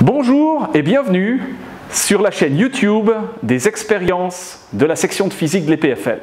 Bonjour et bienvenue sur la chaîne YouTube des expériences de la section de physique de l'EPFL.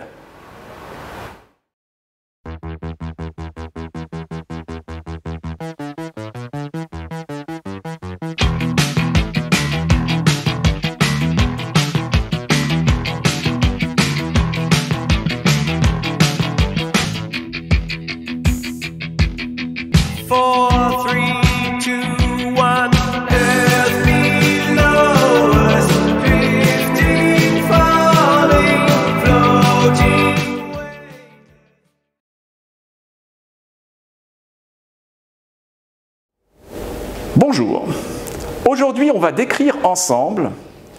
Bonjour. Aujourd'hui, on va décrire ensemble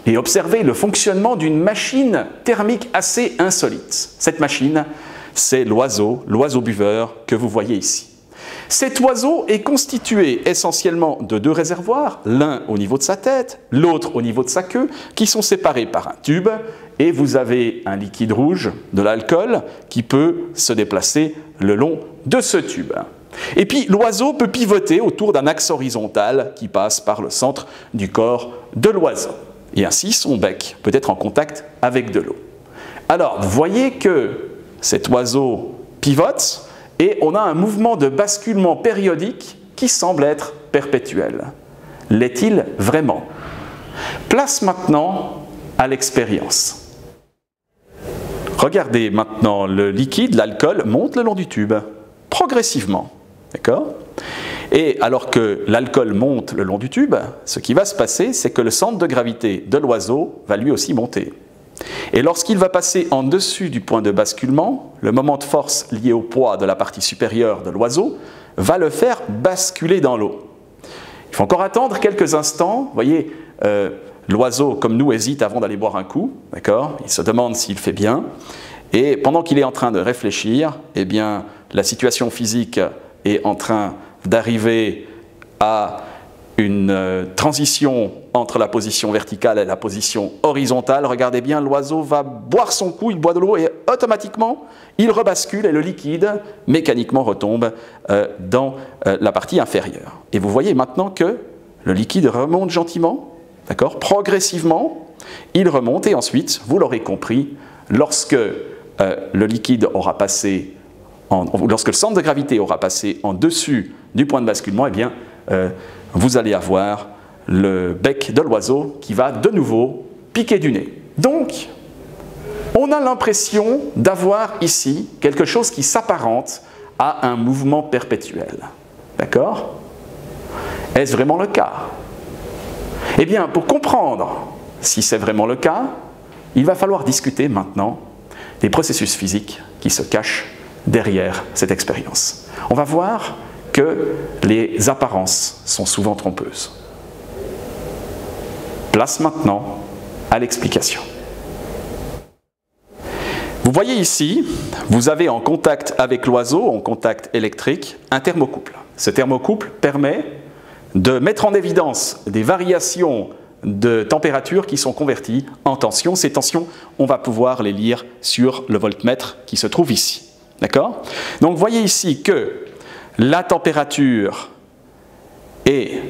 et observer le fonctionnement d'une machine thermique assez insolite. Cette machine, c'est l'oiseau buveur que vous voyez ici. Cet oiseau est constitué essentiellement de deux réservoirs, l'un au niveau de sa tête, l'autre au niveau de sa queue, qui sont séparés par un tube, et vous avez un liquide rouge, de l'alcool, qui peut se déplacer le long de ce tube. Et puis l'oiseau peut pivoter autour d'un axe horizontal qui passe par le centre du corps de l'oiseau. Et ainsi son bec peut être en contact avec de l'eau. Alors vous voyez que cet oiseau pivote et on a un mouvement de basculement périodique qui semble être perpétuel. L'est-il vraiment? Place maintenant à l'expérience. Regardez maintenant, le liquide, l'alcool, monte le long du tube, progressivement. D'accord? Et alors que l'alcool monte le long du tube, ce qui va se passer, c'est que le centre de gravité de l'oiseau va lui aussi monter. Et lorsqu'il va passer en dessus du point de basculement, le moment de force lié au poids de la partie supérieure de l'oiseau va le faire basculer dans l'eau. Il faut encore attendre quelques instants. Vous voyez, l'oiseau, comme nous, hésite avant d'aller boire un coup. D'accord? Il se demande s'il fait bien. Et pendant qu'il est en train de réfléchir, eh bien, la situation physique est en train d'arriver à une transition entre la position verticale et la position horizontale. Regardez bien, l'oiseau va boire son coup, il boit de l'eau et automatiquement, il rebascule et le liquide mécaniquement retombe dans la partie inférieure. Et vous voyez maintenant que le liquide remonte gentiment, d'accord, progressivement, il remonte et ensuite, vous l'aurez compris, lorsque le liquide aura passé lorsque le centre de gravité aura passé en dessus du point de basculement, eh bien, vous allez avoir le bec de l'oiseau qui va de nouveau piquer du nez. Donc, on a l'impression d'avoir ici quelque chose qui s'apparente à un mouvement perpétuel. D'accord? Est-ce vraiment le cas? Eh bien, pour comprendre si c'est vraiment le cas, il va falloir discuter maintenant des processus physiques qui se cachent derrière cette expérience. On va voir que les apparences sont souvent trompeuses. Place maintenant à l'explication. Vous voyez ici, vous avez en contact avec l'oiseau, en contact électrique, un thermocouple. Ce thermocouple permet de mettre en évidence des variations de température qui sont converties en tension. Ces tensions, on va pouvoir les lire sur le voltmètre qui se trouve ici. D'accord? Donc vous voyez ici que la température est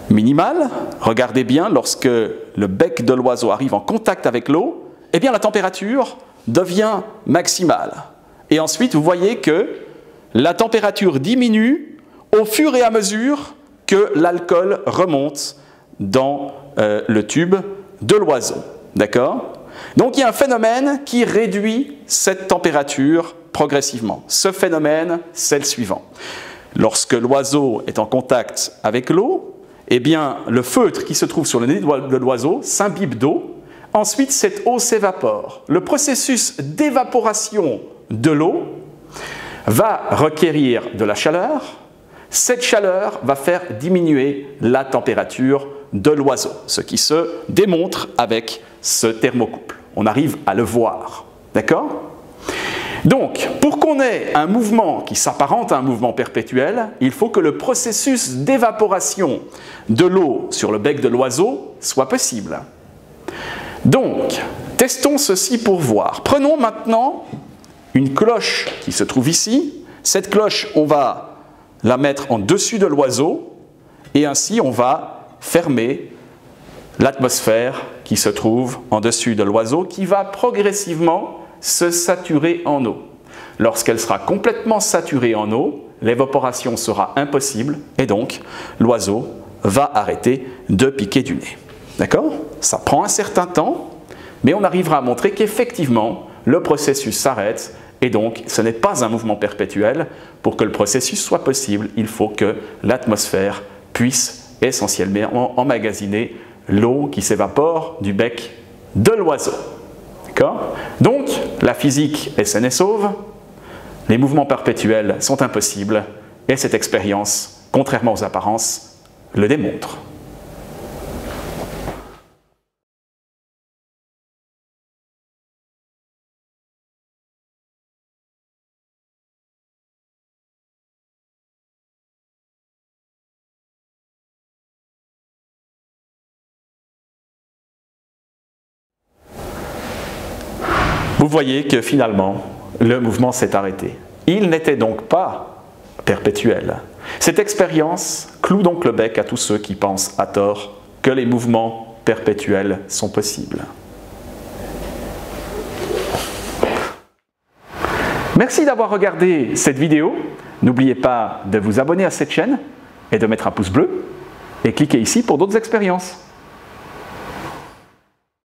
minimale. Regardez bien, lorsque le bec de l'oiseau arrive en contact avec l'eau, eh bien la température devient maximale. Et ensuite, vous voyez que la température diminue au fur et à mesure que l'alcool remonte dans le tube de l'oiseau. D'accord? Donc il y a un phénomène qui réduit cette température progressivement. Ce phénomène, c'est le suivant. Lorsque l'oiseau est en contact avec l'eau, eh bien, le feutre qui se trouve sur le nez de l'oiseau s'imbibe d'eau. Ensuite, cette eau s'évapore. Le processus d'évaporation de l'eau va requérir de la chaleur. Cette chaleur va faire diminuer la température de l'oiseau, ce qui se démontre avec ce thermocouple. On arrive à le voir. D'accord ? Donc, pour qu'on ait un mouvement qui s'apparente à un mouvement perpétuel, il faut que le processus d'évaporation de l'eau sur le bec de l'oiseau soit possible. Donc, testons ceci pour voir. Prenons maintenant une cloche qui se trouve ici. Cette cloche, on va la mettre en dessus de l'oiseau et ainsi on va fermer l'atmosphère qui se trouve en dessus de l'oiseau qui va progressivement se saturer en eau. Lorsqu'elle sera complètement saturée en eau, l'évaporation sera impossible et donc l'oiseau va arrêter de piquer du nez. D'accord? Ça prend un certain temps, mais on arrivera à montrer qu'effectivement, le processus s'arrête et donc ce n'est pas un mouvement perpétuel. Pour que le processus soit possible, il faut que l'atmosphère puisse essentiellement emmagasiner l'eau qui s'évapore du bec de l'oiseau. D'accord? Donc, la physique est saine et sauve, les mouvements perpétuels sont impossibles et cette expérience, contrairement aux apparences, le démontre. Vous voyez que finalement, le mouvement s'est arrêté. Il n'était donc pas perpétuel. Cette expérience cloue donc le bec à tous ceux qui pensent à tort que les mouvements perpétuels sont possibles. Merci d'avoir regardé cette vidéo. N'oubliez pas de vous abonner à cette chaîne et de mettre un pouce bleu et cliquez ici pour d'autres expériences.